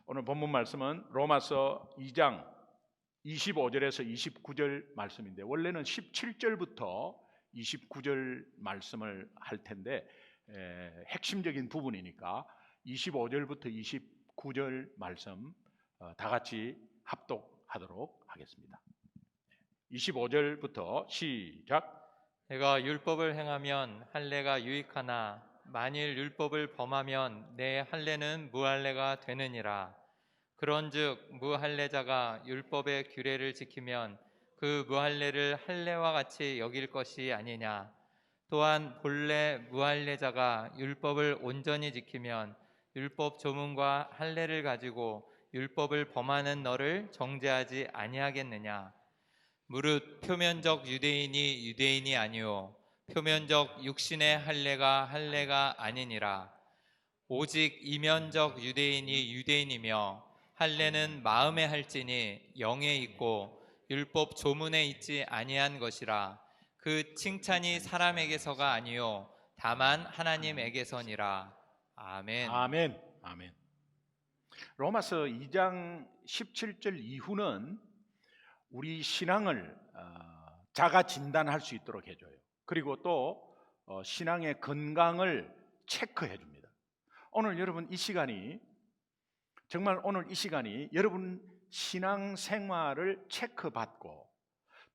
오늘 본문 말씀은 로마서 2장 25절에서 29절 말씀인데 원래는 17절부터 29절 말씀을 할 텐데 핵심적인 부분이니까 25절부터 29절 말씀 다 같이 합독하도록 하겠습니다. 25절부터 시작. 내가 율법을 행하면 할례가 유익하나 만일 율법을 범하면 내 할례는 무할례가 되느니라. 그런즉 무할례자가 율법의 규례를 지키면 그 무할례를 할례와 같이 여길 것이 아니냐. 또한 본래 무할례자가 율법을 온전히 지키면 율법 조문과 할례를 가지고 율법을 범하는 너를 정죄하지 아니하겠느냐. 무릇 표면적 유대인이 유대인이 아니요 표면적 육신의 할례가 아니니라. 오직 이면적 유대인이 유대인이며 할례는 마음에 할지니 영에 있고 율법 조문에 있지 아니한 것이라. 그 칭찬이 사람에게서가 아니요 다만 하나님에게서니라. 아멘. 아멘. 아멘. 로마서 2장 17절 이후는 우리 신앙을 자가 진단할 수 있도록 해줘요. 그리고 또 신앙의 건강을 체크해 줍니다. 오늘 여러분 이 시간이 정말 오늘 이 시간이 여러분 신앙생활을 체크받고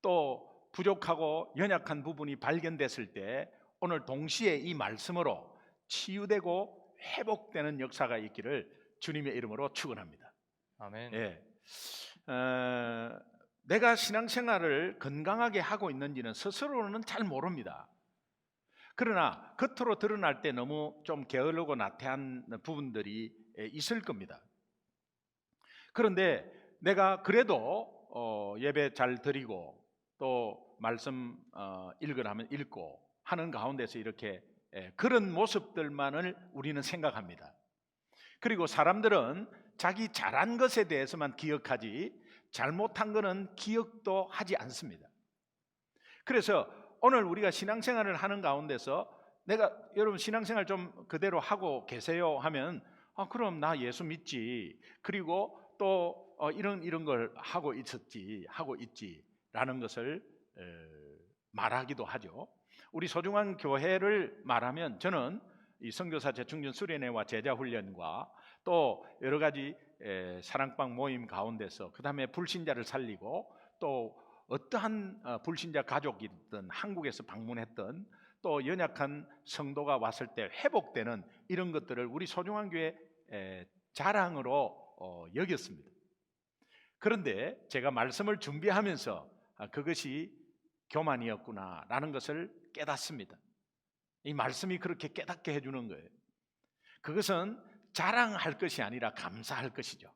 또 부족하고 연약한 부분이 발견됐을 때 오늘 동시에 이 말씀으로 치유되고 회복되는 역사가 있기를 주님의 이름으로 축원합니다. 아멘. 예. 내가 신앙생활을 건강하게 하고 있는지는 스스로는 잘 모릅니다. 그러나 겉으로 드러날 때 너무 좀 게으르고 나태한 부분들이 있을 겁니다. 그런데 내가 그래도 예배 잘 드리고 또 말씀 읽으라면 읽고 하는 가운데서 이렇게 그런 모습들만을 우리는 생각합니다. 그리고 사람들은 자기 잘한 것에 대해서만 기억하지 잘못한 것은 기억도 하지 않습니다. 그래서 오늘 우리가 신앙생활을 하는 가운데서 내가 여러분 신앙생활 좀 그대로 하고 계세요 하면 그럼 나 예수 믿지. 그리고 또 이런 걸 하고 있지라는 것을 말하기도 하죠. 우리 소중한 교회를 말하면 저는 이 선교사 재충전 수련회와 제자 훈련과 또 여러 가지 사랑방 모임 가운데서 그 다음에 불신자를 살리고 또 어떠한 불신자 가족이든 한국에서 방문했던 또 연약한 성도가 왔을 때 회복되는 이런 것들을 우리 소중한 교회 자랑으로 여겼습니다. 그런데 제가 말씀을 준비하면서 그것이 교만이었구나라는 것을 깨닫습니다. 이 말씀이 그렇게 깨닫게 해주는 거예요. 그것은 자랑할 것이 아니라 감사할 것이죠.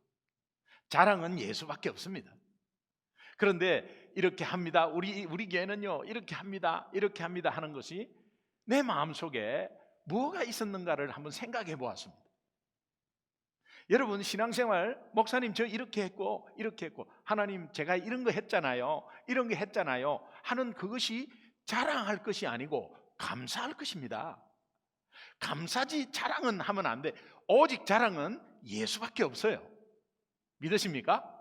자랑은 예수밖에 없습니다. 그런데 이렇게 합니다. 우리 교회는요 이렇게 합니다. 하는 것이 내 마음속에 뭐가 있었는가를 한번 생각해 보았습니다. 여러분 신앙생활 목사님 저 이렇게 했고 하나님 제가 이런 거 했잖아요 하는 그것이 자랑할 것이 아니고 감사할 것입니다. 감사지 자랑은 하면 안 돼. 오직 자랑은 예수밖에 없어요. 믿으십니까?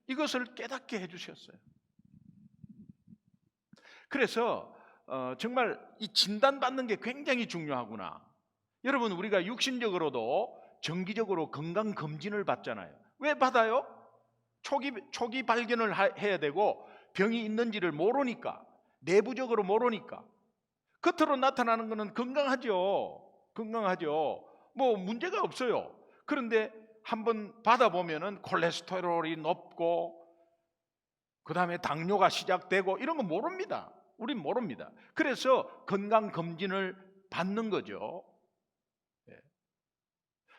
이것을 깨닫게 해주셨어요. 그래서 정말 이 진단받는 게 굉장히 중요하구나. 여러분 우리가 육신적으로도 정기적으로 건강검진을 받잖아요. 왜 받아요? 초기 발견을 해야 되고 병이 있는지를 모르니까, 내부적으로 모르니까. 겉으로 나타나는 것은 건강하죠. 뭐 문제가 없어요. 그런데 한번 받아보면은 콜레스테롤이 높고 그 다음에 당뇨가 시작되고 이런 거 모릅니다. 우린 모릅니다. 그래서 건강검진을 받는 거죠.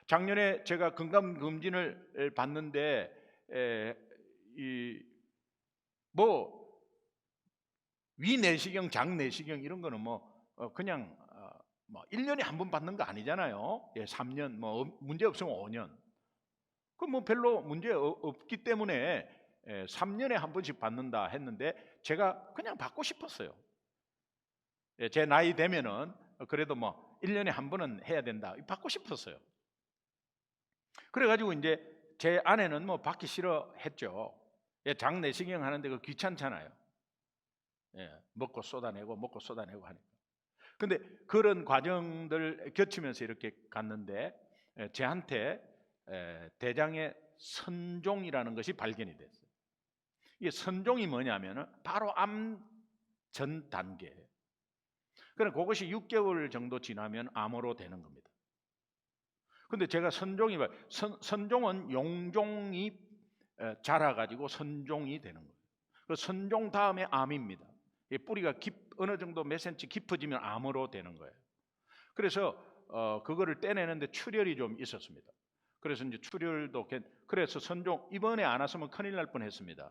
작년에 제가 건강검진을 받는데 위내시경, 장내시경 이런 거는 그냥 1년에 한 번 받는 거 아니잖아요. 3년 문제 없으면 5년. 그 별로 문제 없기 때문에 3년에 한 번씩 받는다 했는데 제가 그냥 받고 싶었어요. 제 나이 되면은 그래도 1년에 한 번은 해야 된다. 받고 싶었어요. 그래가지고 이제 제 아내는 뭐 받기 싫어했죠. 예, 장내시경 하는데 그 귀찮잖아요. 예, 먹고 쏟아내고 하니까. 근데 그런 과정들 겪으면서 이렇게 갔는데 제한테 대장의 선종이라는 것이 발견이 됐어요. 이 선종이 뭐냐면은 바로 암 전 단계예요. 그럼 그것이 6개월 정도 지나면 암으로 되는 겁니다. 근데 제가 선종은 용종이 자라가지고 선종이 되는 거예요. 그 선종 다음에 암입니다. 이 뿌리가 어느 정도 몇 센치 깊어지면 암으로 되는 거예요. 그래서 그거를 떼내는데 출혈이 좀 있었습니다. 그래서 이제 출혈도 그래서 선종 이번에 안 왔으면 큰일 날 뻔했습니다.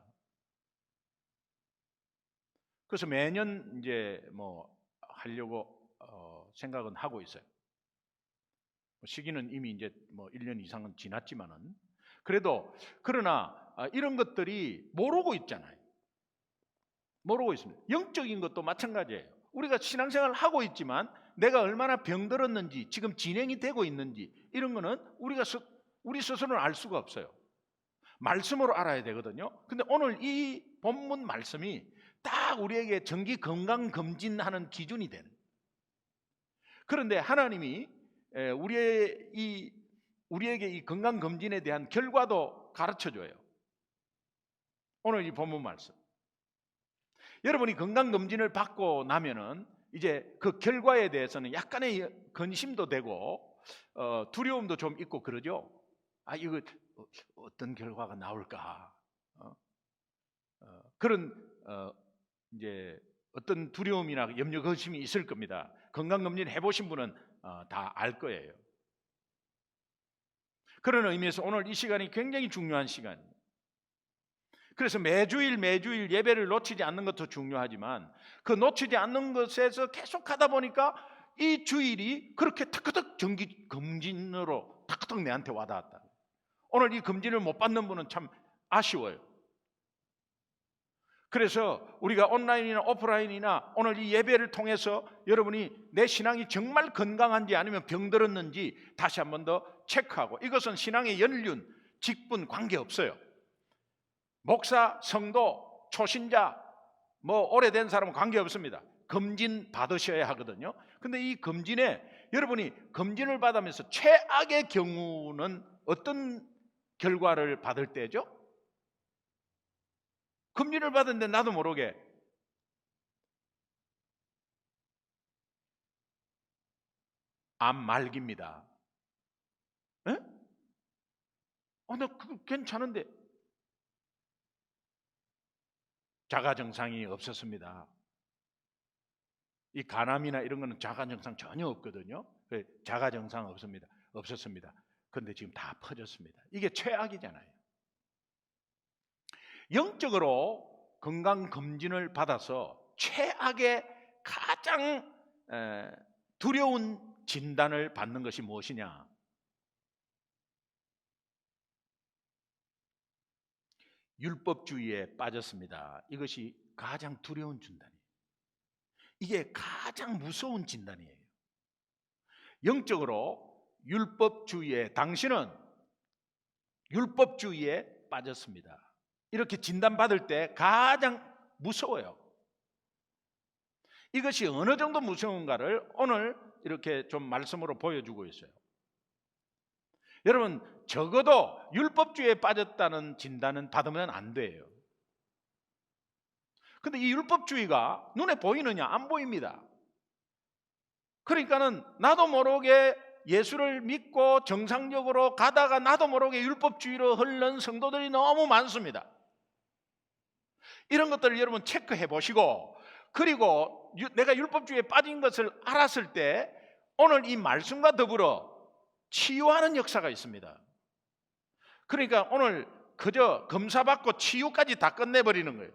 그래서 매년 이제 뭐 하려고 생각은 하고 있어요. 시기는 이미 이제 뭐 1년 이상은 지났지만은 그러나 이런 것들이 모르고 있잖아요. 모르고 있습니다. 영적인 것도 마찬가지예요. 우리가 신앙생활을 하고 있지만 내가 얼마나 병들었는지 지금 진행이 되고 있는지 이런 거는 우리 스스로는 알 수가 없어요. 말씀으로 알아야 되거든요. 근데 오늘 이 본문 말씀이 딱 우리에게 정기 건강 검진하는 기준이 되는. 그런데 하나님이 우리에게 이 건강 검진에 대한 결과도 가르쳐 줘요. 오늘 이 본문 말씀. 여러분이 건강 검진을 받고 나면은 이제 그 결과에 대해서는 약간의 근심도 되고 두려움도 좀 있고 그러죠. 이거 어떤 결과가 나올까? 그런 이제 어떤 두려움이나 염려, 근심이 있을 겁니다. 건강 검진 해보신 분은 다 알 거예요. 그런 의미에서 오늘 이 시간이 굉장히 중요한 시간입니다. 그래서 매주일 예배를 놓치지 않는 것도 중요하지만 그 놓치지 않는 것에서 계속 하다 보니까 이 주일이 그렇게 탁탁 정기 검진으로 탁탁 내한테 와닿았다. 오늘 이 검진을 못 받는 분은 참 아쉬워요. 그래서 우리가 온라인이나 오프라인이나 오늘 이 예배를 통해서 여러분이 내 신앙이 정말 건강한지 아니면 병들었는지 다시 한 번 더 체크하고, 이것은 신앙의 연륜, 직분 관계없어요. 목사, 성도, 초신자, 뭐 오래된 사람은 관계없습니다. 검진 받으셔야 하거든요. 근데 이 검진에 여러분이 검진을 받으면서 최악의 경우는 어떤 결과를 받을 때죠? 검진을 받았는데 나도 모르게 암 말기입니다. 에? 나 그거 괜찮은데 자가 정상이 없었습니다. 이 간암이나 이런 거는 자가 정상 전혀 없거든요. 자가 정상 없었습니다. 그런데 지금 다 퍼졌습니다. 이게 최악이잖아요. 영적으로 건강 검진을 받아서 최악의 가장 두려운 진단을 받는 것이 무엇이냐? 율법주의에 빠졌습니다. 이것이 가장 두려운 진단이에요. 이게 가장 무서운 진단이에요. 영적으로 율법주의에, 당신은 율법주의에 빠졌습니다. 이렇게 진단받을 때 가장 무서워요. 이것이 어느 정도 무서운가를 오늘 이렇게 좀 말씀으로 보여주고 있어요. 여러분, 적어도 율법주의에 빠졌다는 진단은 받으면 안 돼요. 근데 이 율법주의가 눈에 보이느냐? 안 보입니다. 그러니까는 나도 모르게 예수를 믿고 정상적으로 가다가 나도 모르게 율법주의로 흐른 성도들이 너무 많습니다. 이런 것들을 여러분 체크해 보시고, 그리고 내가 율법주의에 빠진 것을 알았을 때 오늘 이 말씀과 더불어 치유하는 역사가 있습니다. 그러니까 오늘 그저 검사받고 치유까지 다 끝내버리는 거예요.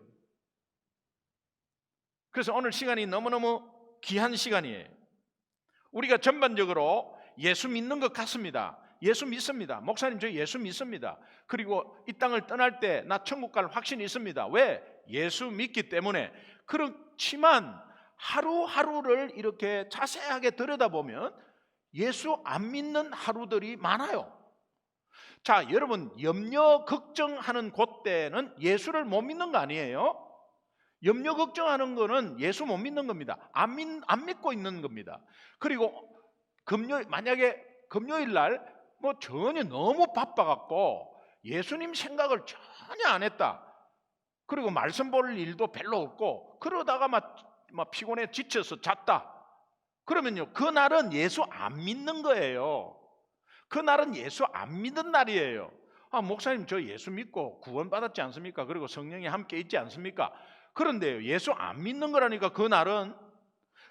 그래서 오늘 시간이 너무너무 귀한 시간이에요. 우리가 전반적으로 예수 믿는 것 같습니다. 예수 믿습니다. 목사님, 저 예수 믿습니다. 그리고 이 땅을 떠날 때 나 천국 갈 확신이 있습니다. 왜? 예수 믿기 때문에. 그렇지만 하루하루를 이렇게 자세하게 들여다보면 예수 안 믿는 하루들이 많아요. 자, 여러분 염려 걱정하는 그때는 예수를 못 믿는 거 아니에요? 염려 걱정하는 거는 예수 못 믿는 겁니다. 안 믿고 있는 겁니다. 그리고 만약에 금요일 날 뭐 전혀 너무 바빠갖고 예수님 생각을 전혀 안 했다. 그리고 말씀 볼 일도 별로 없고 그러다가 막 피곤해 지쳐서 잤다. 그러면요, 그날은 예수 안 믿는 거예요. 그날은 예수 안 믿는 날이에요. 아, 목사님 저 예수 믿고 구원받았지 않습니까? 그리고 성령이 함께 있지 않습니까? 그런데요, 예수 안 믿는 거라니까 그날은.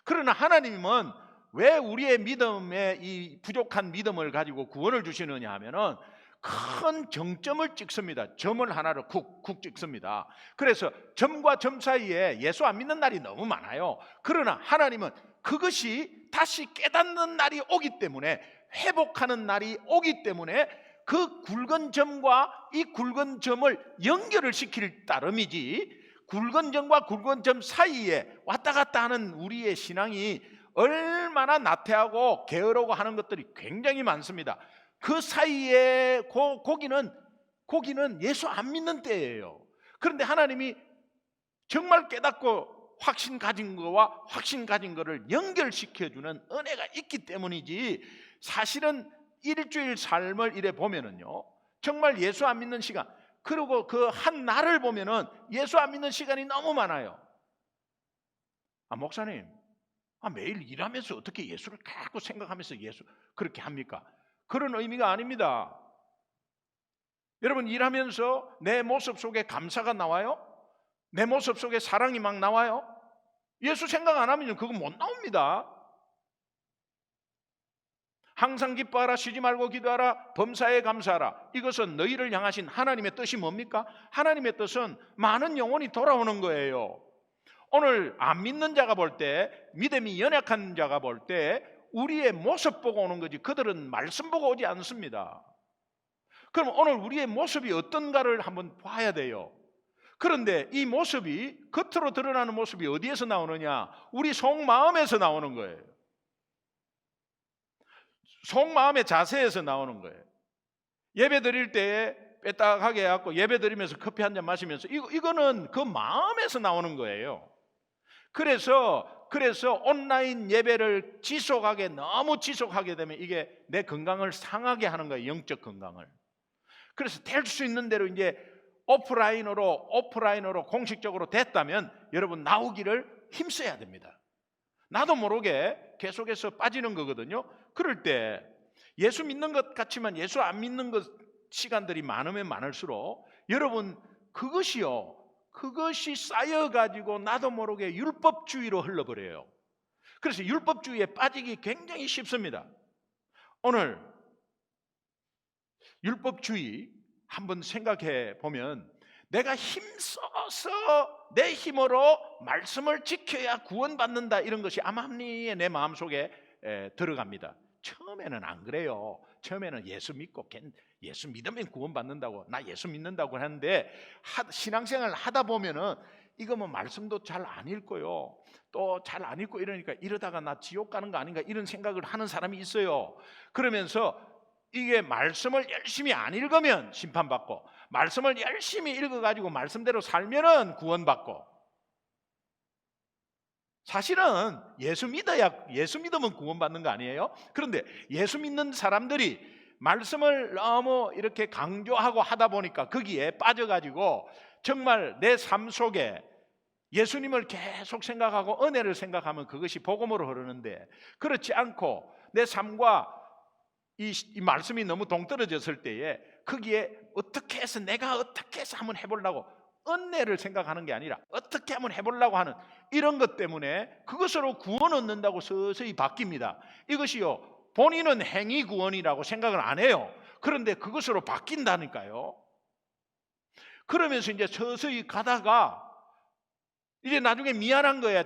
그러나 하나님은 왜 우리의 믿음에 이 부족한 믿음을 가지고 구원을 주시느냐 하면은 큰 정점을 찍습니다. 점을 하나를 쿡 찍습니다. 그래서 점과 점 사이에 예수 안 믿는 날이 너무 많아요. 그러나 하나님은 그것이 다시 깨닫는 날이 오기 때문에, 회복하는 날이 오기 때문에 그 굵은 점과 이 굵은 점을 연결을 시킬 따름이지, 굵은 점과 굵은 점 사이에 왔다 갔다 하는 우리의 신앙이 얼마나 나태하고 게으르고 하는 것들이 굉장히 많습니다. 그 사이에 고기는 예수 안 믿는 때예요. 그런데 하나님이 정말 깨닫고 확신 가진 거와 확신 가진 거를 연결시켜주는 은혜가 있기 때문이지, 사실은 일주일 삶을 이래 보면은요, 정말 예수 안 믿는 시간, 그리고 그 한 날을 보면은 예수 안 믿는 시간이 너무 많아요. 아, 목사님, 매일 일하면서 어떻게 예수를 자꾸 생각하면서 예수 그렇게 합니까? 그런 의미가 아닙니다. 여러분, 일하면서 내 모습 속에 감사가 나와요? 내 모습 속에 사랑이 막 나와요? 예수 생각 안 하면 그거 못 나옵니다. 항상 기뻐하라, 쉬지 말고 기도하라, 범사에 감사하라. 이것은 너희를 향하신 하나님의 뜻이 뭡니까? 하나님의 뜻은 많은 영혼이 돌아오는 거예요. 오늘 안 믿는 자가 볼 때, 믿음이 연약한 자가 볼 때 우리의 모습 보고 오는 거지, 그들은 말씀 보고 오지 않습니다. 그럼 오늘 우리의 모습이 어떤가를 한번 봐야 돼요. 그런데 이 모습이, 겉으로 드러나는 모습이 어디에서 나오느냐? 우리 속마음에서 나오는 거예요. 속마음의 자세에서 나오는 거예요. 예배 드릴 때에 빼딱하게 해갖고 예배 드리면서 커피 한 잔 마시면서 이거는 그 마음에서 나오는 거예요. 그래서 온라인 예배를 너무 지속하게 되면 이게 내 건강을 상하게 하는 거예요. 영적 건강을. 그래서 될 수 있는 대로 이제 오프라인으로 공식적으로 됐다면 여러분 나오기를 힘써야 됩니다. 나도 모르게 계속해서 빠지는 거거든요. 그럴 때 예수 믿는 것 같지만 예수 안 믿는 것 시간들이 많으면 많을수록 여러분 그것이 쌓여가지고 나도 모르게 율법주의로 흘러버려요. 그래서 율법주의에 빠지기 굉장히 쉽습니다. 오늘 율법주의 한번 생각해 보면, 내가 힘써서 내 힘으로 말씀을 지켜야 구원받는다, 이런 것이 암암리에 내 마음속에 들어갑니다. 처음에는 안 그래요. 처음에는 예수 믿으면 구원받는다고, 나 예수 믿는다고 하는데 신앙생활을 하다 보면은 이거 뭐 말씀도 잘 안 읽고요, 또 잘 안 읽고 이러다가 나 지옥 가는 거 아닌가 이런 생각을 하는 사람이 있어요. 그러면서 이게 말씀을 열심히 안 읽으면 심판받고, 말씀을 열심히 읽어가지고 말씀대로 살면은 구원받고, 사실은 예수 믿으면 구원받는 거 아니에요? 그런데 예수 믿는 사람들이 말씀을 너무 이렇게 강조하고 하다 보니까 거기에 빠져가지고 정말 내 삶 속에 예수님을 계속 생각하고 은혜를 생각하면 그것이 복음으로 흐르는데, 그렇지 않고 내 삶과 이 말씀이 너무 동떨어졌을 때에 거기에 내가 어떻게 해서 한번 해보려고, 은혜를 생각하는 게 아니라 어떻게 한번 해보려고 하는 이런 것 때문에 그것으로 구원 얻는다고 서서히 바뀝니다. 이것이요, 본인은 행위 구원이라고 생각을 안 해요. 그런데 그것으로 바뀐다니까요. 그러면서 이제 서서히 가다가 이제 나중에 미안한 거예요.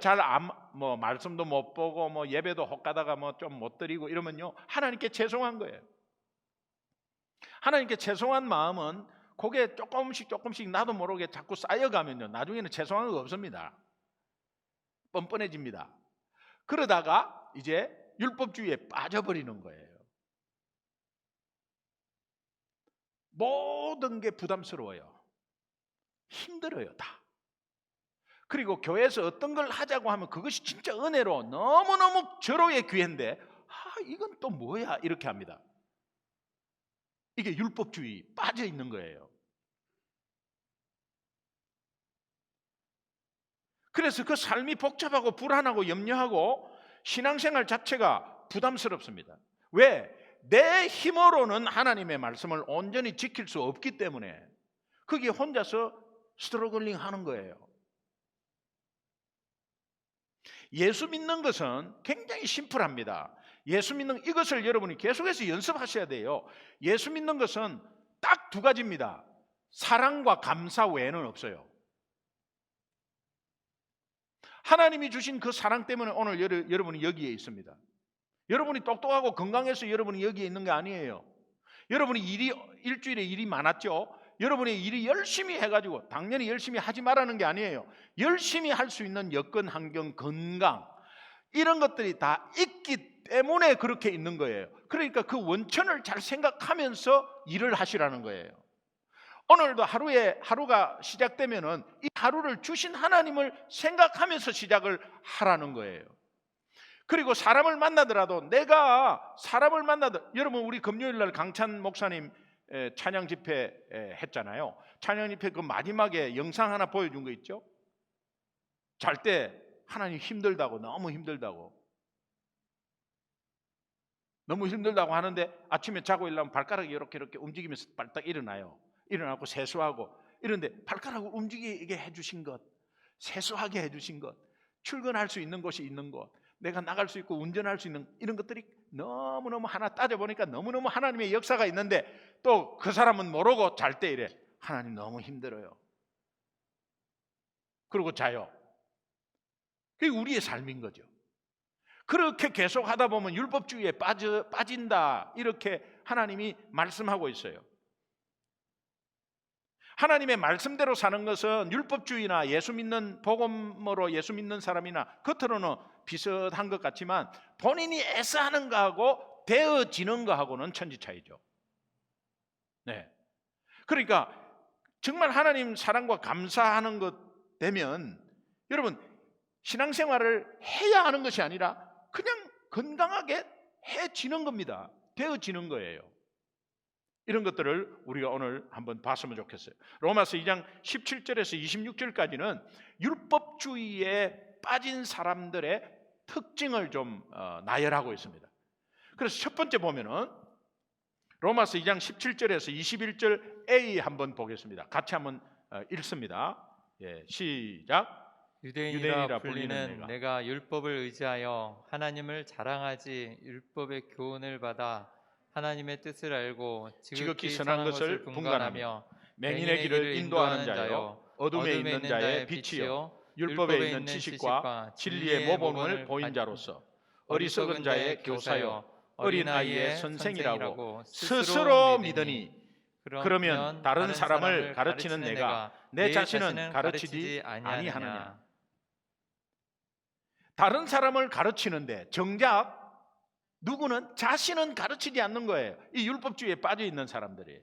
말씀도 못 보고 예배도 헛가다가 좀 못 드리고 이러면요, 하나님께 죄송한 거예요. 하나님께 죄송한 마음은 그게 조금씩 나도 모르게 자꾸 쌓여가면요, 나중에는 죄송한 거 없습니다. 뻔뻔해집니다. 그러다가 이제 율법주의에 빠져버리는 거예요. 모든 게 부담스러워요. 힘들어요, 다. 그리고 교회에서 어떤 걸 하자고 하면 그것이 진짜 은혜로 너무너무 절호의 기회인데 이건 또 뭐야 이렇게 합니다. 이게 율법주의 빠져 있는 거예요. 그래서 그 삶이 복잡하고 불안하고 염려하고 신앙생활 자체가 부담스럽습니다. 왜? 내 힘으로는 하나님의 말씀을 온전히 지킬 수 없기 때문에 거기에 혼자서 스트러글링 하는 거예요. 예수 믿는 것은 굉장히 심플합니다. 예수 믿는 이것을 여러분이 계속해서 연습하셔야 돼요. 예수 믿는 것은 딱 두 가지입니다. 사랑과 감사 외에는 없어요. 하나님이 주신 그 사랑 때문에 오늘 여러분이 여기에 있습니다. 여러분이 똑똑하고 건강해서 여러분이 여기에 있는 게 아니에요. 여러분이 일주일에 일이 많았죠. 여러분이 일이 열심히 해가지고 당연히 열심히 하지 말라는 게 아니에요. 열심히 할 수 있는 여건, 환경, 건강 이런 것들이 다 있기 때문에 그렇게 있는 거예요. 그러니까 그 원천을 잘 생각하면서 일을 하시라는 거예요. 오늘도 하루가 시작되면은 이 하루를 주신 하나님을 생각하면서 시작을 하라는 거예요. 그리고 사람을 만나더라도 내가 사람을 여러분 우리 금요일날 강찬 목사님 찬양 집회 했잖아요. 찬양 집회 그 마지막에 영상 하나 보여준 거 있죠? 잘 때 하나님 힘들다고 너무 힘들다고 하는데 아침에 자고 일어나면 발가락이 이렇게 움직이면서 발딱 일어나고 세수하고 이런데 발가락을 움직이게 해주신 것, 세수하게 해주신 것, 출근할 수 있는 곳이 있는 것, 내가 나갈 수 있고 운전할 수 있는 이런 것들이 너무너무 하나 따져보니까 너무너무 하나님의 역사가 있는데 또 그 사람은 모르고 잘 때 이래 하나님 너무 힘들어요. 그러고 자요. 그게 우리의 삶인 거죠. 그렇게 계속 하다 보면 율법주의에 빠진다 이렇게 하나님이 말씀하고 있어요. 하나님의 말씀대로 사는 것은 율법주의나 예수 믿는 복음으로 예수 믿는 사람이나 겉으로는 비슷한 것 같지만 본인이 애써하는 거하고 되어지는 거하고는 천지 차이죠. 네. 그러니까 정말 하나님 사랑과 감사하는 것 되면 여러분 신앙생활을 해야 하는 것이 아니라 그냥 건강하게 해지는 겁니다. 되어지는 거예요. 이런 것들을 우리가 오늘 한번 봤으면 좋겠어요. 로마서 2장 17절에서 26절까지는 율법주의에 빠진 사람들의 특징을 좀 나열하고 있습니다. 그래서 첫 번째 보면은 로마서 2장 17절에서 21절 A 한번 보겠습니다. 같이 한번 읽습니다. 예, 시작. 유대인이라 불리는 내가 율법을 의지하여 하나님을 자랑하지 율법의 교훈을 받아 하나님의 뜻을 알고 지극히 선한 것을 분간하며 맹인의 길을 인도하는 자여 어둠에 있는 자의 빛이요 율법에 있는 지식과 진리의 모범을 보인 자로서 어리석은 자의 교사여 어린아이의 선생이라고 스스로 믿으니 그러면 다른 사람을 가르치는 내가 내 자신은 가르치지 아니하느냐. 다른 사람을 가르치는데 정작 누구는 자신은 가르치지 않는 거예요. 이 율법주의에 빠져 있는 사람들이에요.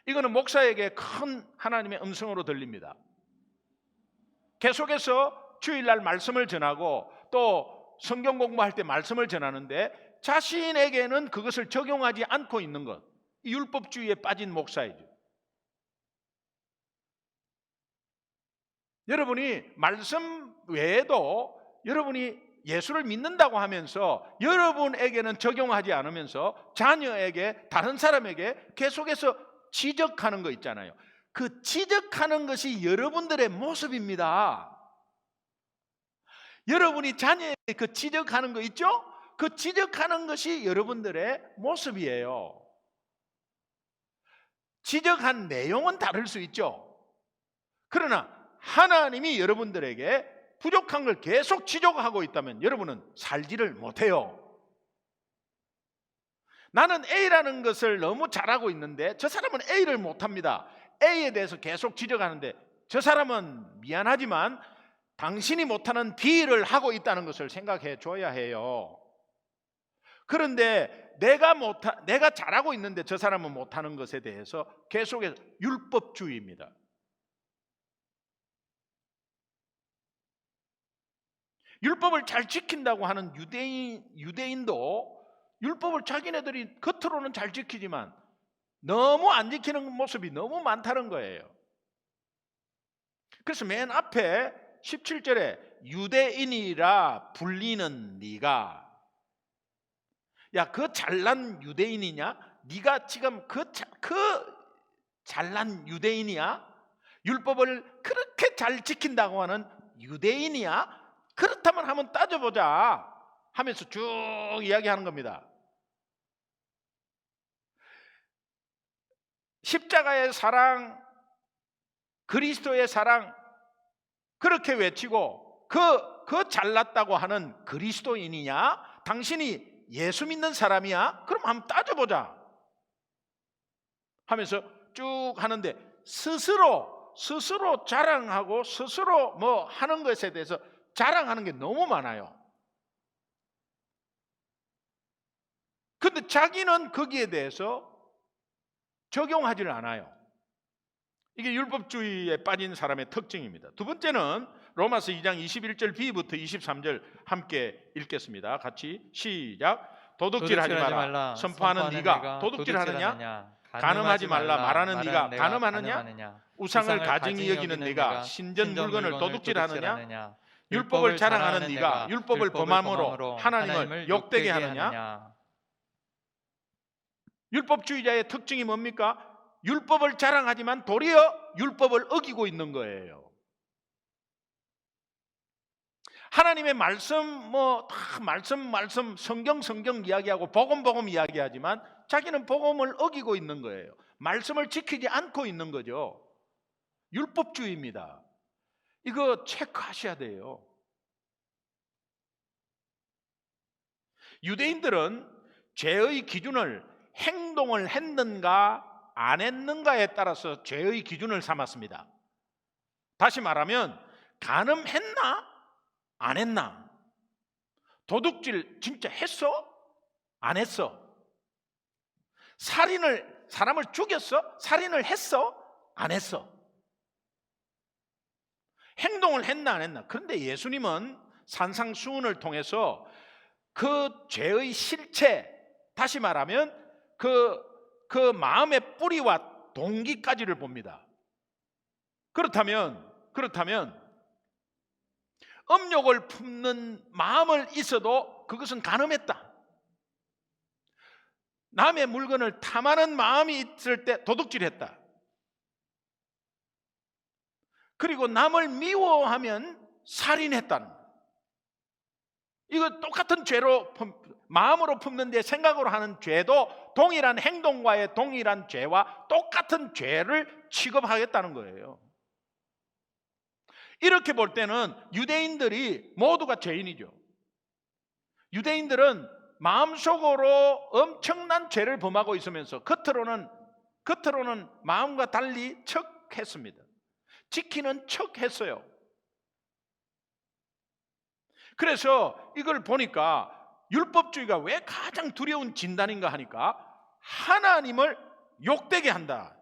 이거는 목사에게 큰 하나님의 음성으로 들립니다. 계속해서 주일날 말씀을 전하고 또 성경 공부할 때 말씀을 전하는데 자신에게는 그것을 적용하지 않고 있는 것, 이 율법주의에 빠진 목사이죠. 여러분이 말씀 외에도 여러분이 예수를 믿는다고 하면서 여러분에게는 적용하지 않으면서 자녀에게 다른 사람에게 계속해서 지적하는 거 있잖아요. 그 지적하는 것이 여러분들의 모습입니다. 여러분이 자녀에게 그 지적하는 거 있죠? 그 지적하는 것이 여러분들의 모습이에요. 지적한 내용은 다를 수 있죠. 그러나 하나님이 여러분들에게 부족한 걸 계속 지적하고 있다면 여러분은 살지를 못해요. 나는 A라는 것을 너무 잘하고 있는데 저 사람은 A를 못합니다. A에 대해서 계속 지적하는데 저 사람은 미안하지만 당신이 못하는 B를 하고 있다는 것을 생각해 줘야 해요. 그런데 내가 잘하고 있는데 저 사람은 못하는 것에 대해서 계속해서 율법주의입니다. 율법을 잘 지킨다고 하는 유대인도 율법을 자기네들이 겉으로는 잘 지키지만 너무 안 지키는 모습이 너무 많다는 거예요. 그래서 맨 앞에 17절에 유대인이라 불리는 네가, 야, 그 잘난 유대인이냐? 네가 지금 그 잘난 유대인이야? 율법을 그렇게 잘 지킨다고 하는 유대인이야? 그렇다면 한번 따져보자 하면서 쭉 이야기하는 겁니다. 십자가의 사랑, 그리스도의 사랑 그렇게 외치고 그 잘났다고 하는 그리스도인이냐? 당신이 예수 믿는 사람이야? 그럼 한번 따져보자 하면서 쭉 하는데 스스로 자랑하고 스스로 뭐 하는 것에 대해서 자랑하는 게 너무 많아요. 근데 자기는 거기에 대해서 적용하지를 않아요. 이게 율법주의에 빠진 사람의 특징입니다. 두 번째는 로마서 2장 21절 B부터 23절 함께 읽겠습니다. 같이 시작. 도둑질하지 마라. 선포하는 네가 도둑질하느냐? 간음하지 말라 말하는 네가 간음하느냐? 우상을 가증히 여기는 네가 신전 물건을 도둑질하느냐? 율법을 자랑하는 네가 율법을 범함으로 하나님을 욕되게 하느냐? 율법주의자의 특징이 뭡니까? 율법을 자랑하지만 도리어 율법을 어기고 있는 거예요. 하나님의 말씀 말씀 성경 이야기하고 복음 이야기하지만 자기는 복음을 어기고 있는 거예요. 말씀을 지키지 않고 있는 거죠. 율법주의입니다. 이거 체크하셔야 돼요. 유대인들은 죄의 기준을 행동을 했는가 안 했는가에 따라서 죄의 기준을 삼았습니다. 다시 말하면 간음했나 안 했나? 도둑질 진짜 했어? 안 했어? 사람을 죽였어? 살인을 했어? 안 했어? 행동을 했나 안 했나? 그런데 예수님은 산상수훈을 통해서 그 죄의 실체, 다시 말하면 그 마음의 뿌리와 동기까지를 봅니다. 그렇다면 음욕을 품는 마음을 있어도 그것은 간음했다. 남의 물건을 탐하는 마음이 있을 때 도둑질했다. 그리고 남을 미워하면 살인했다는 거예요. 이거 똑같은 죄로 마음으로 품는데 생각으로 하는 죄도 동일한 행동과의 동일한 죄와 똑같은 죄를 취급하겠다는 거예요. 이렇게 볼 때는 유대인들이 모두가 죄인이죠. 유대인들은 마음속으로 엄청난 죄를 범하고 있으면서 겉으로는 마음과 달리 척했습니다. 지키는 척했어요. 그래서 이걸 보니까 율법주의가 왜 가장 두려운 진단인가 하니까 하나님을 욕되게 한다.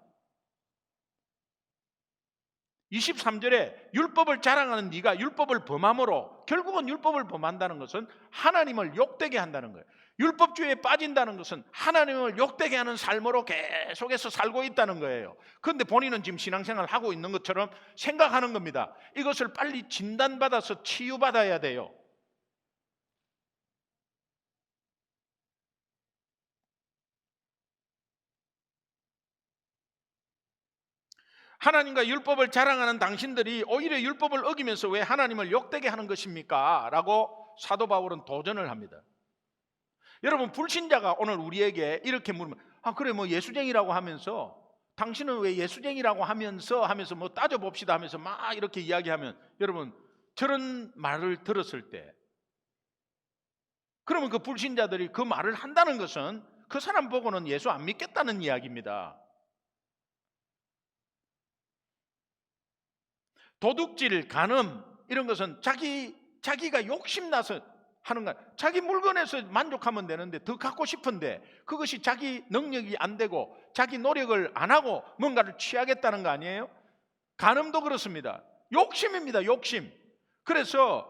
23절에 율법을 자랑하는 네가 율법을 범함으로, 결국은 율법을 범한다는 것은 하나님을 욕되게 한다는 거예요. 율법주의에 빠진다는 것은 하나님을 욕되게 하는 삶으로 계속해서 살고 있다는 거예요. 그런데 본인은 지금 신앙생활을 하고 있는 것처럼 생각하는 겁니다. 이것을 빨리 진단받아서 치유받아야 돼요. 하나님과 율법을 자랑하는 당신들이 오히려 율법을 어기면서 왜 하나님을 욕되게 하는 것입니까? 라고 사도 바울은 도전을 합니다. 여러분, 불신자가 오늘 우리에게 이렇게 물으면 그래 뭐 예수쟁이라고 하면서 당신은 왜 예수쟁이라고 하면서 뭐 따져봅시다 하면서 막 이렇게 이야기하면, 여러분 저런 말을 들었을 때 그러면 그 불신자들이 그 말을 한다는 것은 그 사람 보고는 예수 안 믿겠다는 이야기입니다. 도둑질, 간음 이런 것은 자기가 욕심나서 하는 거. 자기 물건에서 만족하면 되는데 더 갖고 싶은데 그것이 자기 능력이 안 되고 자기 노력을 안 하고 뭔가를 취하겠다는 거 아니에요? 간음도 그렇습니다. 욕심입니다. 욕심. 그래서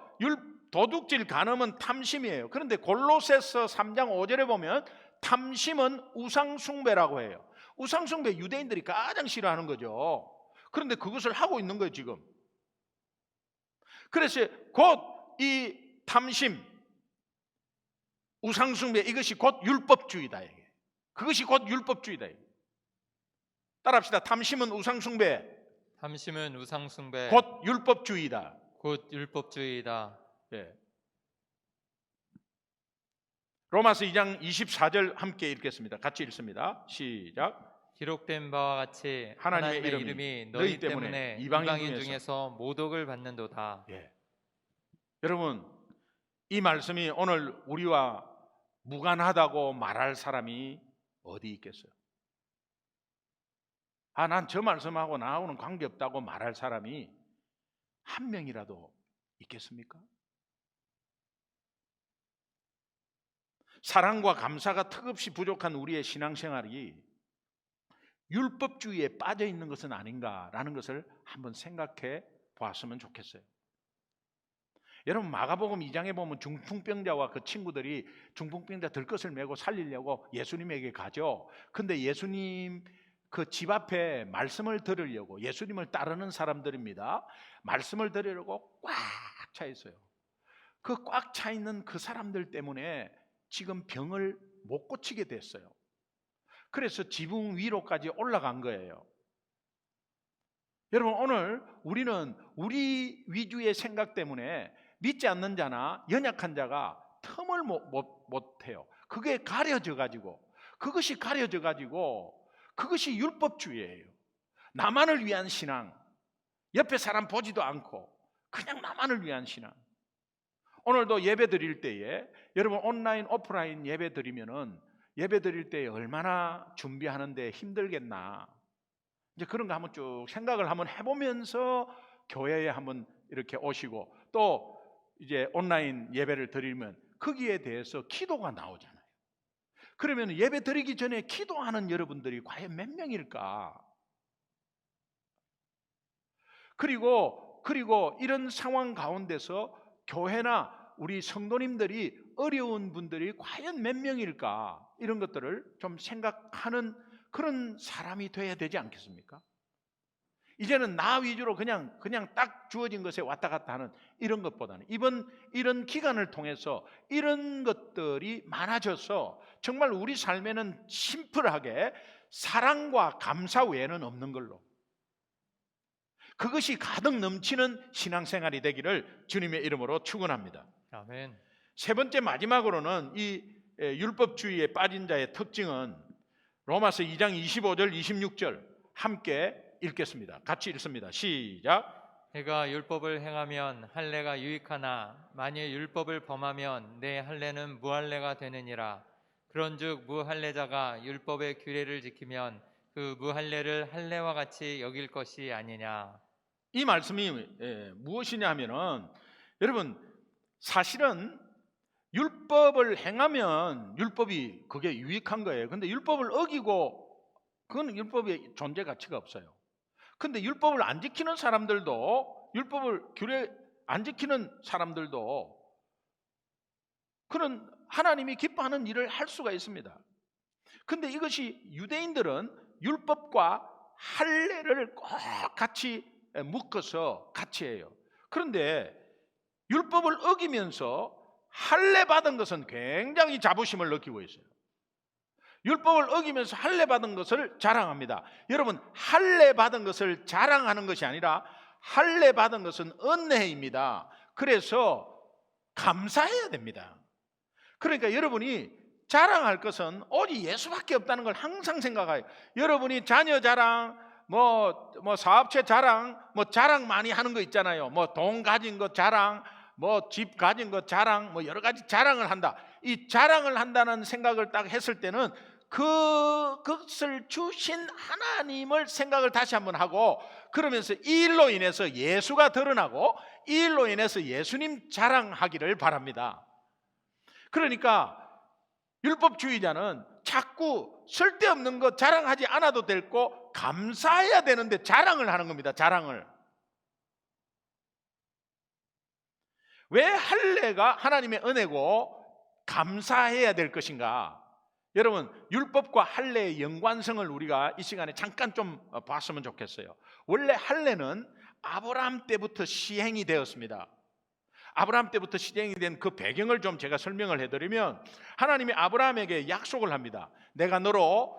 도둑질 간음은 탐심이에요. 그런데 골로새서 3장 5절에 보면 탐심은 우상숭배라고 해요. 우상숭배 유대인들이 가장 싫어하는 거죠. 그런데 그것을 하고 있는 거예요 지금. 그래서 곧 이 탐심, 우상숭배, 이것이 곧 율법주의다. 이게. 그것이 곧 율법주의다. 이게. 따라합시다. 탐심은 우상숭배, 탐심은 우상숭배, 곧 율법주의다. 곧 율법주의다. 예. 로마서 2장 24절 함께 읽겠습니다. 같이 읽습니다. 시작. 기록된 바와 같이 하나님의 하나님의 이름이 이름이 너희 때문에 이방인 중에서 모독을 받는도다. 예. 여러분, 이 말씀이 오늘 우리와 무관하다고 말할 사람이 어디 있겠어요? 난 저 말씀하고 나하고는 관계없다고 말할 사람이 한 명이라도 있겠습니까? 사랑과 감사가 턱없이 부족한 우리의 신앙생활이 율법주의에 빠져 있는 것은 아닌가라는 것을 한번 생각해 보았으면 좋겠어요. 여러분, 마가복음 2장에 보면 중풍병자와 그 친구들이 중풍병자 들것을 메고 살리려고 예수님에게 가죠. 근데 예수님 그 집 앞에 말씀을 들으려고, 예수님을 따르는 사람들입니다. 말씀을 들으려고 꽉 차 있어요. 그 꽉 차 있는 그 사람들 때문에 지금 병을 못 고치게 됐어요. 그래서 지붕 위로까지 올라간 거예요. 여러분, 오늘 우리는 우리 위주의 생각 때문에 믿지 않는 자나 연약한 자가 틈을 못해요. 그게 가려져 가지고, 그것이 가려져 가지고 그것이 율법주의예요. 나만을 위한 신앙, 옆에 사람 보지도 않고 그냥 나만을 위한 신앙. 오늘도 예배 드릴 때에 여러분 온라인 오프라인 예배 드리면은 예배 드릴 때 얼마나 준비하는데 힘들겠나, 이제 그런 거 한번 쭉 생각을 한번 해보면서 교회에 한번 이렇게 오시고, 또 이제 온라인 예배를 드리면 거기에 대해서 기도가 나오잖아요. 그러면 예배 드리기 전에 기도하는 여러분들이 과연 몇 명일까? 그리고 이런 상황 가운데서 교회나 우리 성도님들이 어려운 분들이 과연 몇 명일까? 이런 것들을 좀 생각하는 그런 사람이 돼야 되지 않겠습니까? 이제는 나 위주로 그냥 딱 주어진 것에 왔다 갔다 하는 이런 것보다는 이런 기간을 통해서 이런 것들이 많아져서 정말 우리 삶에는 심플하게 사랑과 감사 외에는 없는 걸로, 그것이 가득 넘치는 신앙생활이 되기를 주님의 이름으로 축원합니다. 아멘. 세 번째, 마지막으로는 이 율법주의에 빠진 자의 특징은 로마서 2장 25절 26절 함께 읽겠습니다. 같이 읽습니다. 시작. 내가 율법을 행하면 할례가 유익하나 만일 율법을 범하면 내 할례는 무할례가 되느니라. 그런즉 무할례자가 율법의 규례를 지키면 그 무할례를 할례와 같이 여길 것이 아니냐. 이 말씀이 무엇이냐 하면은, 여러분, 사실은 율법을 행하면 율법이 그게 유익한 거예요. 근데 율법을 어기고 그건 율법의 존재 가치가 없어요. 근데 율법을 안 지키는 사람들도, 율법을 규례 안 지키는 사람들도 그런 하나님이 기뻐하는 일을 할 수가 있습니다. 근데 이것이 유대인들은 율법과 할례를 꼭 같이 묶어서 같이 해요. 그런데 율법을 어기면서 할례 받은 것은 굉장히 자부심을 느끼고 있어요. 율법을 어기면서 할례 받은 것을 자랑합니다. 여러분, 할례 받은 것을 자랑하는 것이 아니라 할례 받은 것은 은혜입니다. 그래서 감사해야 됩니다. 그러니까 여러분이 자랑할 것은 오직 예수밖에 없다는 걸 항상 생각해요. 여러분이 자녀 자랑, 뭐 사업체 자랑, 자랑 많이 하는 거 있잖아요. 돈 가진 거 자랑, 집 가진 거 자랑, 여러 가지 자랑을 한다. 이 자랑을 한다는 생각을 딱 했을 때는 그것을 주신 하나님을 생각을 다시 한번 하고, 그러면서 이 일로 인해서 예수가 드러나고 이 일로 인해서 예수님 자랑하기를 바랍니다. 그러니까 율법주의자는 자꾸 쓸데없는 거 자랑하지 않아도 될 거 감사해야 되는데 자랑을 하는 겁니다. 자랑을. 왜 할례가 하나님의 은혜고 감사해야 될 것인가? 여러분, 율법과 할례의 연관성을 우리가 이 시간에 잠깐 좀 봤으면 좋겠어요. 원래 할례는 아브라함 때부터 시행이 되었습니다. 아브라함 때부터 시행이 된 그 배경을 좀 제가 설명을 해드리면, 하나님이 아브라함에게 약속을 합니다. 내가 너로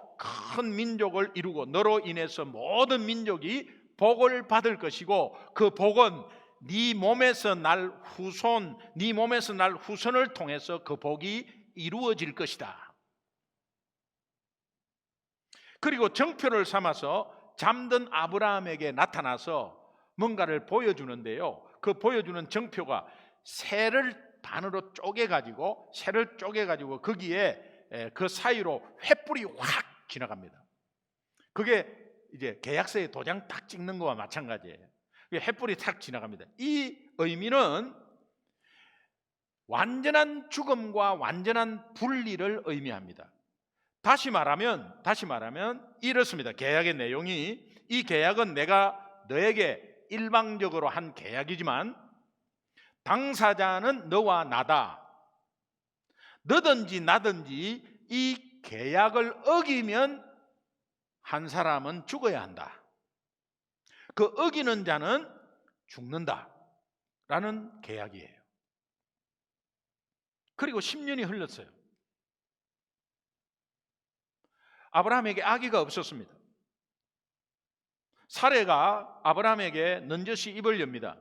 큰 민족을 이루고 너로 인해서 모든 민족이 복을 받을 것이고, 그 복은 네 몸에서 날 후손, 네 몸에서 날 후손을 통해서 그 복이 이루어질 것이다. 그리고 정표를 삼아서 잠든 아브라함에게 나타나서 뭔가를 보여주는데요. 그 보여주는 정표가 새를 반으로 쪼개가지고 거기에 그 사이로 횃불이 확 지나갑니다. 그게 이제 계약서에 도장 딱 찍는 거와 마찬가지예요. 횃불이 탁 지나갑니다. 이 의미는 완전한 죽음과 완전한 분리를 의미합니다. 다시 말하면 이렇습니다. 계약의 내용이, 이 계약은 내가 너에게 일방적으로 한 계약이지만 당사자는 너와 나다. 너든지 나든지 이 계약을 어기면 한 사람은 죽어야 한다. 그 어기는 자는 죽는다 라는 계약이에요. 그리고 10년이 흘렀어요. 아브라함에게 아기가 없었습니다. 사레가 아브라함에게 넌저시 입을 엽니다.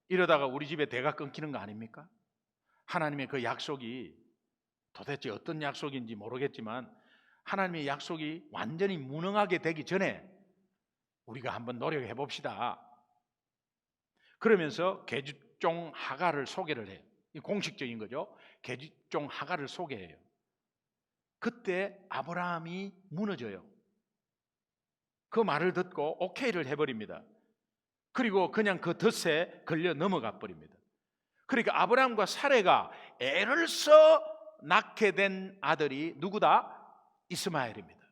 이러다가 우리 집에 대가 끊기는 거 아닙니까? 하나님의 그 약속이 도대체 어떤 약속인지 모르겠지만 하나님의 약속이 완전히 무능하게 되기 전에 우리가 한번 노력해 봅시다. 그러면서 계집종 하갈을 소개를 해요. 이 공식적인 거죠. 계집종 하갈을 소개해요. 그때 아브라함이 무너져요. 그 말을 듣고 오케이를 해버립니다. 그리고 그냥 그 덫에 걸려 넘어가 버립니다. 그러니까 아브라함과 사레가 애를 써 낳게 된 아들이 누구다? 이스마엘입니다.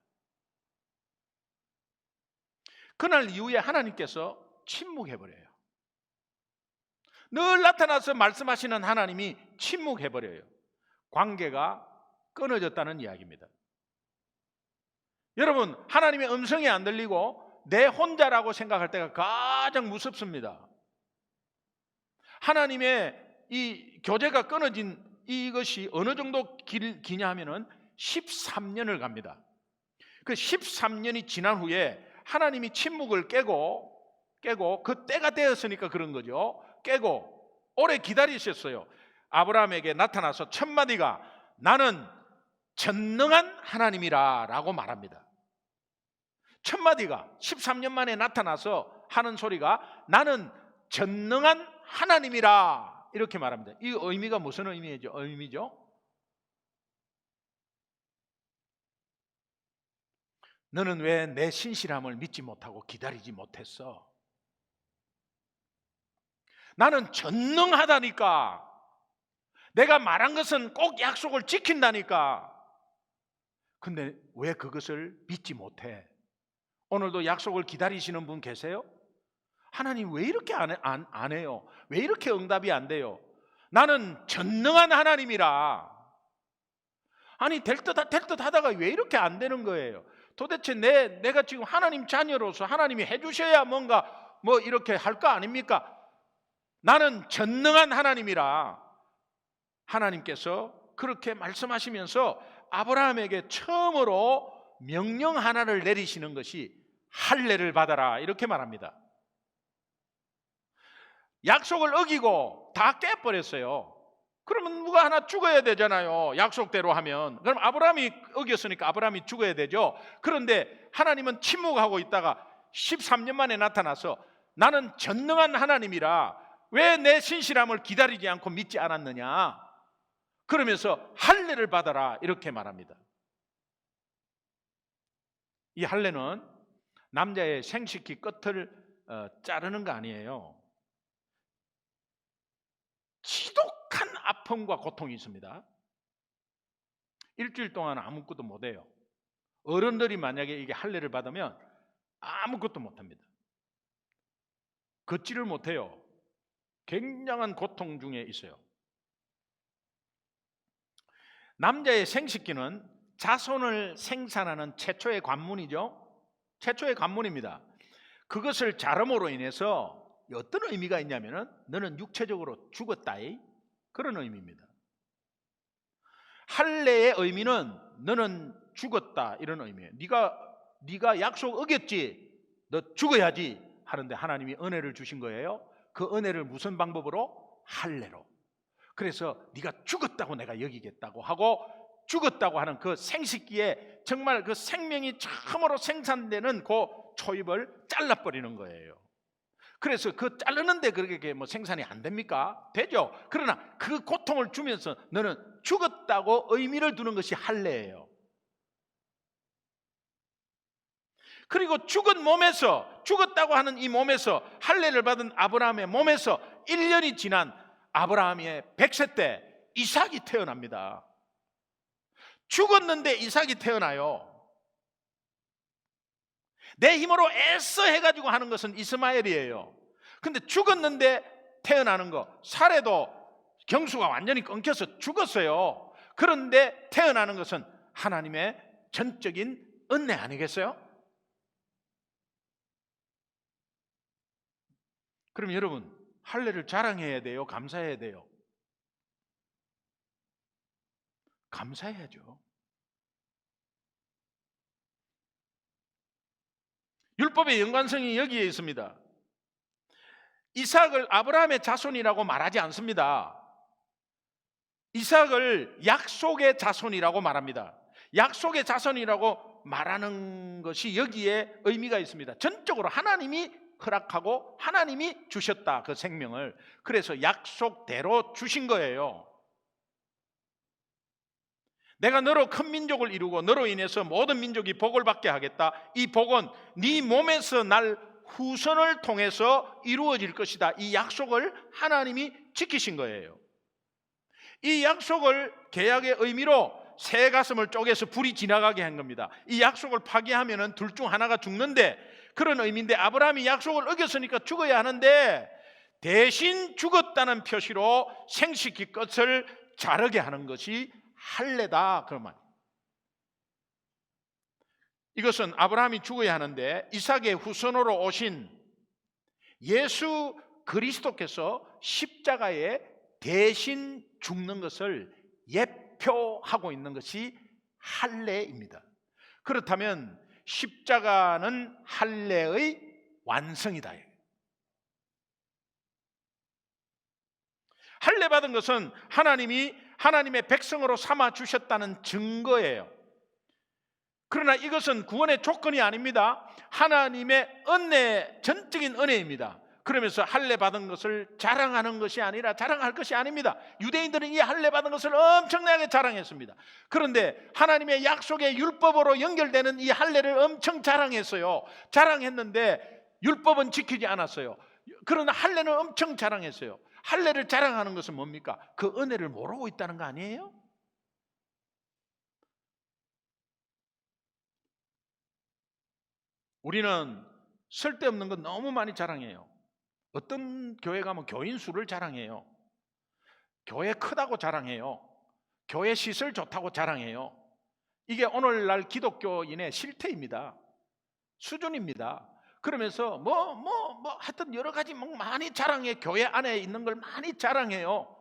그날 이후에 하나님께서 침묵해버려요. 늘 나타나서 말씀하시는 하나님이 침묵해버려요. 관계가 끊어졌다는 이야기입니다. 여러분, 하나님의 음성이 안 들리고 내 혼자라고 생각할 때가 가장 무섭습니다. 하나님의 이 교제가 끊어진 이것이 어느 정도 기냐 하면은 13년을 갑니다. 그 13년이 지난 후에 하나님이 침묵을 깨고 그 때가 되었으니까 그런 거죠. 깨고 오래 기다리셨어요. 아브라함에게 나타나서 첫 마디가 나는 전능한 하나님이라 라고 말합니다. 첫 마디가 13년 만에 나타나서 하는 소리가 나는 전능한 하나님이라 이렇게 말합니다. 이 의미가 무슨 의미죠? 너는 왜 내 신실함을 믿지 못하고 기다리지 못했어? 나는 전능하다니까. 내가 말한 것은 꼭 약속을 지킨다니까. 근데 왜 그것을 믿지 못해? 오늘도 약속을 기다리시는 분 계세요? 하나님 왜 이렇게 안 해요? 왜 이렇게 응답이 안 돼요? 나는 전능한 하나님이라. 아니 될 듯 하다가 왜 이렇게 안 되는 거예요? 도대체 내가 지금 하나님 자녀로서 하나님이 해주셔야 뭔가 이렇게 할 거 아닙니까? 나는 전능한 하나님이라. 하나님께서 그렇게 말씀하시면서 아브라함에게 처음으로 명령 하나를 내리시는 것이 할례를 받아라 이렇게 말합니다. 약속을 어기고 다 깨버렸어요. 그러면 누가 하나 죽어야 되잖아요. 약속대로 하면. 그럼 아브라함이 어겼으니까 아브라함이 죽어야 되죠. 그런데 하나님은 침묵하고 있다가 13년 만에 나타나서 나는 전능한 하나님이라 왜 내 신실함을 기다리지 않고 믿지 않았느냐? 그러면서 할례를 받아라 이렇게 말합니다. 이 할례는 남자의 생식기 끝을 자르는 거 아니에요. 지독한 아픔과 고통이 있습니다. 일주일 동안 아무것도 못해요. 어른들이 만약에 이게 할례를 받으면 아무것도 못합니다. 걷지를 못해요. 굉장한 고통 중에 있어요. 남자의 생식기는 자손을 생산하는 최초의 관문이죠. 최초의 관문입니다. 그것을 자름으로 인해서 어떤 의미가 있냐면은 너는 육체적으로 죽었다, 그런 의미입니다. 할례의 의미는 너는 죽었다, 이런 의미예요. 네가 약속 어겼지, 너 죽어야지 하는데 하나님이 은혜를 주신 거예요. 그 은혜를 무슨 방법으로? 할례로. 그래서 네가 죽었다고 내가 여기겠다고 하고, 죽었다고 하는 그 생식기에 정말 그 생명이 처음으로 생산되는 그 초입을 잘라버리는 거예요. 그래서 그 자르는데 그렇게 뭐 생산이 안 됩니까? 되죠. 그러나 그 고통을 주면서 너는 죽었다고 의미를 두는 것이 할례예요. 그리고 죽은 몸에서, 죽었다고 하는 이 몸에서, 할례를 받은 아브라함의 몸에서 1년이 지난 아브라함의 100세 때 이삭이 태어납니다. 죽었는데 이삭이 태어나요. 내 힘으로 애써 해가지고 하는 것은 이스마엘이에요. 근데 죽었는데 태어나는 거, 사례도 경수가 완전히 끊겨서 죽었어요. 그런데 태어나는 것은 하나님의 전적인 은혜 아니겠어요? 그럼 여러분, 할례를 자랑해야 돼요? 감사해야 돼요? 감사해야죠. 율법의 연관성이 여기에 있습니다. 이삭을 아브라함의 자손이라고 말하지 않습니다. 이삭을 약속의 자손이라고 말합니다. 약속의 자손이라고 말하는 것이 여기에 의미가 있습니다. 전적으로 하나님이 허락하고 하나님이 주셨다, 그 생명을. 그래서 약속대로 주신 거예요. 내가 너로 큰 민족을 이루고 너로 인해서 모든 민족이 복을 받게 하겠다. 이 복은 네 몸에서 날 후손을 통해서 이루어질 것이다. 이 약속을 하나님이 지키신 거예요. 이 약속을 계약의 의미로 새 가슴을 쪼개서 불이 지나가게 한 겁니다. 이 약속을 파기하면 둘 중 하나가 죽는데, 그런 의미인데 아브라함이 약속을 어겼으니까 죽어야 하는데 대신 죽었다는 표시로 생식기 끝을 자르게 하는 것이 할례다, 그런 말. 이것은 아브라함이 죽어야 하는데 이삭의 후손으로 오신 예수 그리스도께서 십자가에 대신 죽는 것을 예표하고 있는 것이 할례입니다. 그렇다면 십자가는 할례의 완성이다. 할례 받은 것은 하나님이 하나님의 백성으로 삼아 주셨다는 증거예요. 그러나 이것은 구원의 조건이 아닙니다. 하나님의 은혜, 전적인 은혜입니다. 그러면서 할례 받은 것을 자랑하는 것이 아니라 자랑할 것이 아닙니다. 유대인들은 이 할례 받은 것을 엄청나게 자랑했습니다. 그런데 하나님의 약속의 율법으로 연결되는 이 할례를 엄청 자랑했어요. 자랑했는데 율법은 지키지 않았어요. 그러나 할례는 엄청 자랑했어요. 할례를 자랑하는 것은 뭡니까? 그 은혜를 모르고 있다는 거 아니에요? 우리는 쓸데없는 건 너무 많이 자랑해요. 어떤 교회 가면 교인 수를 자랑해요. 교회 크다고 자랑해요. 교회 시설 좋다고 자랑해요. 이게 오늘날 기독교인의 실태입니다. 수준입니다. 그러면서 하여튼 여러 가지 많이 자랑해. 교회 안에 있는 걸 많이 자랑해요.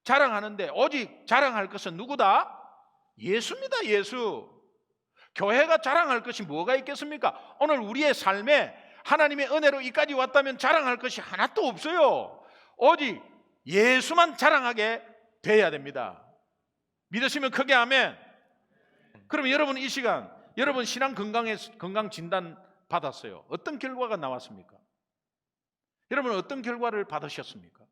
자랑하는데 오직 자랑할 것은 누구다? 예수입니다. 예수. 교회가 자랑할 것이 뭐가 있겠습니까? 오늘 우리의 삶에 하나님의 은혜로 이까지 왔다면 자랑할 것이 하나도 없어요. 오직 예수만 자랑하게 돼야 됩니다. 믿으시면 크게 아멘. 그럼 여러분 이 시간 여러분 신앙 건강 진단 받았어요. 어떤 결과가 나왔습니까? 여러분 어떤 결과를 받으셨습니까?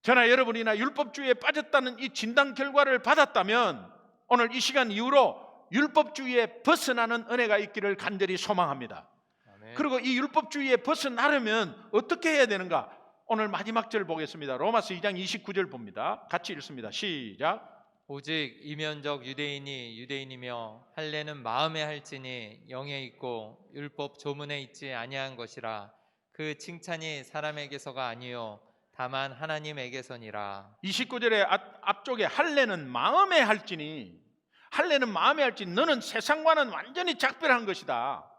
저나 여러분이나 율법주의에 빠졌다는 이 진단 결과를 받았다면 오늘 이 시간 이후로 율법주의에 벗어나는 은혜가 있기를 간절히 소망합니다. 아멘. 그리고 이 율법주의에 벗어나려면 어떻게 해야 되는가? 오늘 마지막 절 보겠습니다. 로마서 2장 29절 봅니다. 같이 읽습니다. 시작. 오직 이면적 유대인이 유대인이며 할례는 마음에 할지니 영에 있고 율법 조문에 있지 아니한 것이라. 그 칭찬이 사람에게서가 아니요 다만 하나님에게서니라. 29절의 앞쪽에 할례는 마음에 할지니, 할례는 마음에 할지니 너는 세상과는 완전히 작별한 것이다.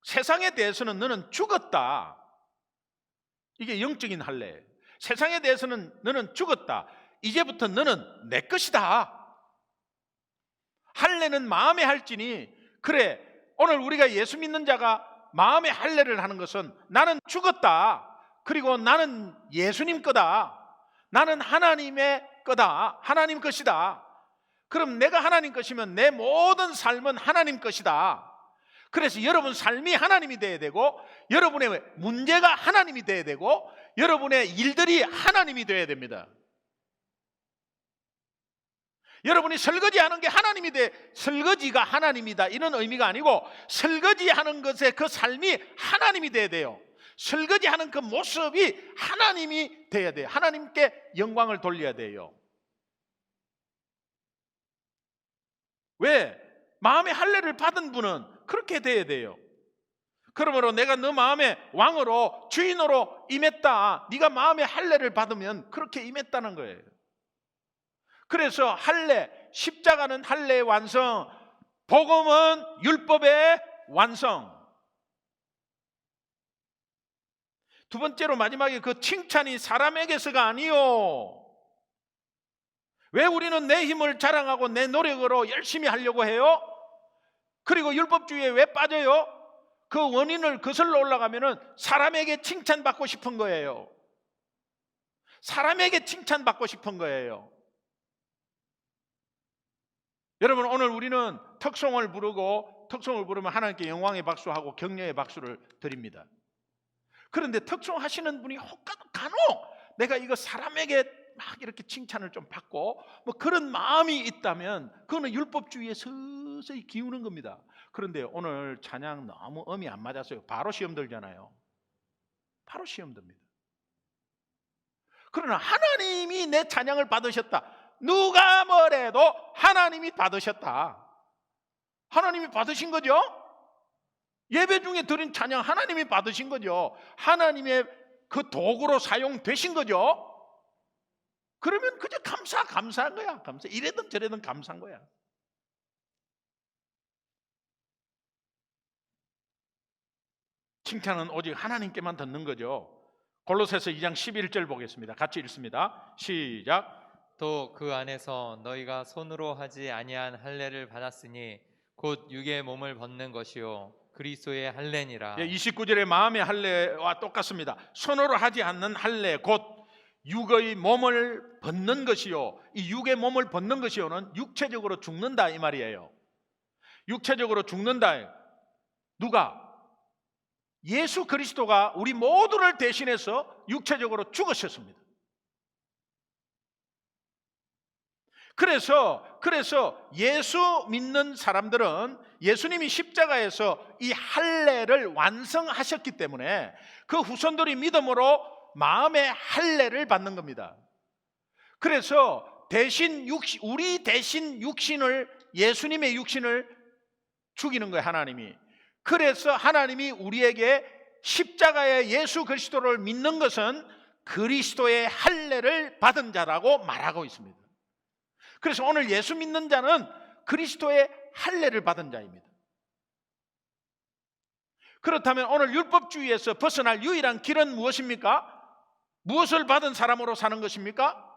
세상에 대해서는 너는 죽었다. 이게 영적인 할례. 세상에 대해서는 너는 죽었다. 이제부터 너는 내 것이다. 할례는 마음에 할지니, 그래, 오늘 우리가 예수 믿는 자가 마음에 할례를 하는 것은 나는 죽었다. 그리고 나는 예수님 거다. 나는 하나님의 거다. 하나님 것이다. 그럼 내가 하나님 것이면 내 모든 삶은 하나님 것이다. 그래서 여러분 삶이 하나님이 돼야 되고, 여러분의 문제가 하나님이 돼야 되고, 여러분의 일들이 하나님이 돼야 됩니다. 여러분이 설거지하는 게 하나님이 돼, 설거지가 하나님이다 이런 의미가 아니고, 설거지하는 것의 그 삶이 하나님이 돼야 돼요. 설거지하는 그 모습이 하나님이 돼야 돼요. 하나님께 영광을 돌려야 돼요. 왜? 마음의 할례를 받은 분은 그렇게 돼야 돼요. 그러므로 내가 너 마음에 왕으로 주인으로 임했다. 네가 마음의 할례를 받으면 그렇게 임했다는 거예요. 그래서 할례, 십자가는 할례의 완성, 복음은 율법의 완성. 두 번째로 마지막에 그 칭찬이 사람에게서가 아니요. 왜 우리는 내 힘을 자랑하고 내 노력으로 열심히 하려고 해요? 그리고 율법주의에 왜 빠져요? 그 원인을 거슬러 올라가면은 사람에게 칭찬받고 싶은 거예요. 사람에게 칭찬받고 싶은 거예요. 여러분, 오늘 우리는 특송을 부르고, 특송을 부르면 하나님께 영광의 박수하고 격려의 박수를 드립니다. 그런데 특송하시는 분이 간혹 내가 이거 사람에게 막 이렇게 칭찬을 좀 받고 뭐 그런 마음이 있다면 그거는 율법주의에 서서히 기우는 겁니다. 그런데 오늘 찬양 너무 음이 안 맞았어요. 바로 시험 들잖아요. 바로 시험 듭니다. 그러나 하나님이 내 찬양을 받으셨다. 누가 뭐래도 하나님이 받으셨다. 하나님이 받으신 거죠? 예배 중에 드린 찬양 하나님이 받으신 거죠. 하나님의 그 도구로 사용되신 거죠. 그러면 그저 감사한 거야. 감사. 이래든 저래든 감사한 거야. 칭찬은 오직 하나님께만 듣는 거죠. 골로새서 2장 11절 보겠습니다. 같이 읽습니다. 시작. 또 그 안에서 너희가 손으로 하지 아니한 할례를 받았으니 곧 육의 몸을 벗는 것이요 그리스도의 할례니라. 29절의 마음의 할례와 똑같습니다. 손으로 하지 않는 할례, 곧 육의 몸을 벗는 것이요. 이 육의 몸을 벗는 것이요는 육체적으로 죽는다 이 말이에요. 육체적으로 죽는다. 누가? 예수 그리스도가 우리 모두를 대신해서 육체적으로 죽으셨습니다. 그래서 예수 믿는 사람들은 예수님이 십자가에서 이 할례를 완성하셨기 때문에 그 후손들이 믿음으로 마음의 할례를 받는 겁니다. 그래서 우리 대신 육신을, 예수님의 육신을 죽이는 거예요, 하나님이. 그래서 하나님이 우리에게 십자가의 예수 그리스도를 믿는 것은 그리스도의 할례를 받은 자라고 말하고 있습니다. 그래서 오늘 예수 믿는 자는 그리스도의 할례를 받은 자입니다. 그렇다면 오늘 율법주의에서 벗어날 유일한 길은 무엇입니까? 무엇을 받은 사람으로 사는 것입니까?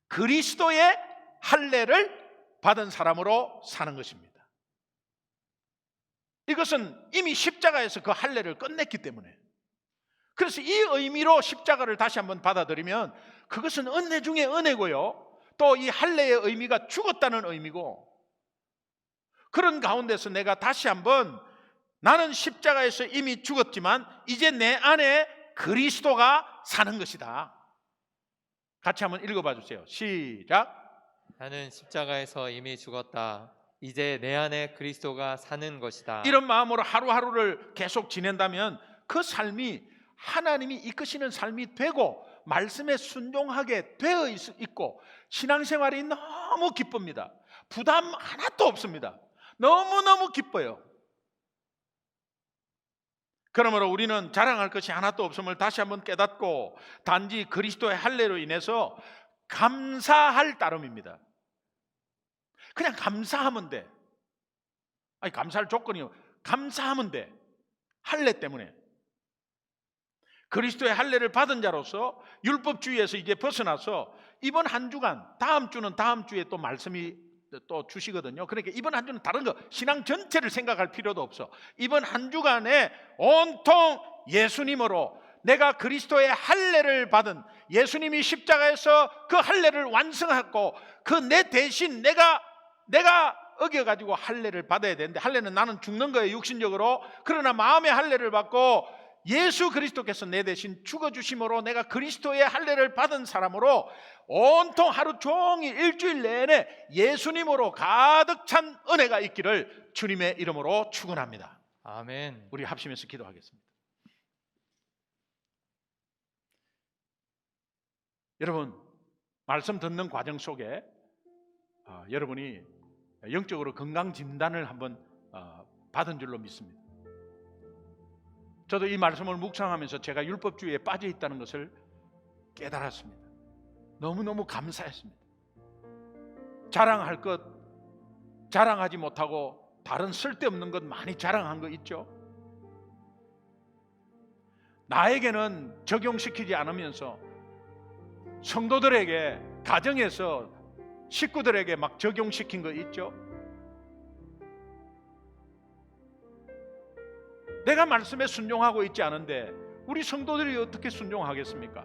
그리스도의 할례를 받은 사람으로 사는 것입니다. 이것은 이미 십자가에서 그 할례를 끝냈기 때문에. 그래서 이 의미로 십자가를 다시 한번 받아들이면 그것은 은혜 중에 은혜고요. 또 이 할례의 의미가 죽었다는 의미고, 그런 가운데서 내가 다시 한번 나는 십자가에서 이미 죽었지만 이제 내 안에 그리스도가 사는 것이다. 같이 한번 읽어봐 주세요. 시작. 나는 십자가에서 이미 죽었다. 이제 내 안에 그리스도가 사는 것이다. 이런 마음으로 하루하루를 계속 지낸다면 그 삶이 하나님이 이끄시는 삶이 되고 말씀에 순종하게 되어 있고 신앙생활이 너무 기쁩니다. 부담 하나도 없습니다. 너무너무 기뻐요. 그러므로 우리는 자랑할 것이 하나도 없음을 다시 한번 깨닫고 단지 그리스도의 할례로 인해서 감사할 따름입니다. 그냥 감사하면 돼. 아니, 감사할 조건이요. 감사하면 돼. 할례 때문에. 그리스도의 할례를 받은 자로서 율법주의에서 이제 벗어나서 이번 한 주간, 다음 주는 다음 주에 또 말씀이 또 주시거든요. 그러니까 이번 한 주는 다른 거, 신앙 전체를 생각할 필요도 없어. 이번 한 주간에 온통 예수님으로 내가 그리스도의 할례를 받은, 예수님이 십자가에서 그 할례를 완성하고 그 내 대신 내가 어겨가지고 할례를 받아야 되는데, 할례는 나는 죽는 거예요, 육신적으로. 그러나 마음의 할례를 받고 예수 그리스도께서 내 대신 죽어주심으로 내가 그리스도의 할례를 받은 사람으로 온통 하루 종일 일주일 내내 예수님으로 가득 찬 은혜가 있기를 주님의 이름으로 축원합니다. 아멘. 우리 합심해서 기도하겠습니다. 여러분, 말씀 듣는 과정 속에 여러분이 영적으로 건강 진단을 한번 받은 줄로 믿습니다. 저도 이 말씀을 묵상하면서 제가 율법주의에 빠져 있다는 것을 깨달았습니다. 너무너무 감사했습니다. 자랑할 것 자랑하지 못하고 다른 쓸데없는 것 많이 자랑한 거 있죠. 나에게는 적용시키지 않으면서 성도들에게, 가정에서 식구들에게 막 적용시킨 거 있죠. 내가 말씀에 순종하고 있지 않은데 우리 성도들이 어떻게 순종하겠습니까?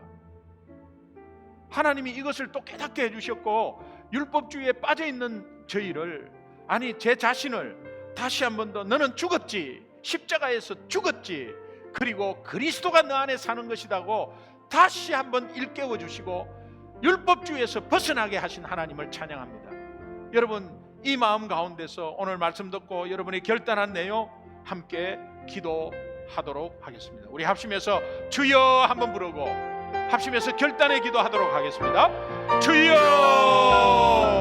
하나님이 이것을 또 깨닫게 해주셨고 율법주의에 빠져있는 저희를, 아니 제 자신을 다시 한 번 더 너는 죽었지, 십자가에서 죽었지, 그리고 그리스도가 너 안에 사는 것이라고 다시 한번 일깨워 주시고 율법주의에서 벗어나게 하신 하나님을 찬양합니다. 여러분, 이 마음 가운데서 오늘 말씀 듣고 여러분이 결단한 내용 함께 기도하도록 하겠습니다. 우리 합심해서 주여 한번 부르고 합심해서 결단의 기도하도록 하겠습니다. 주여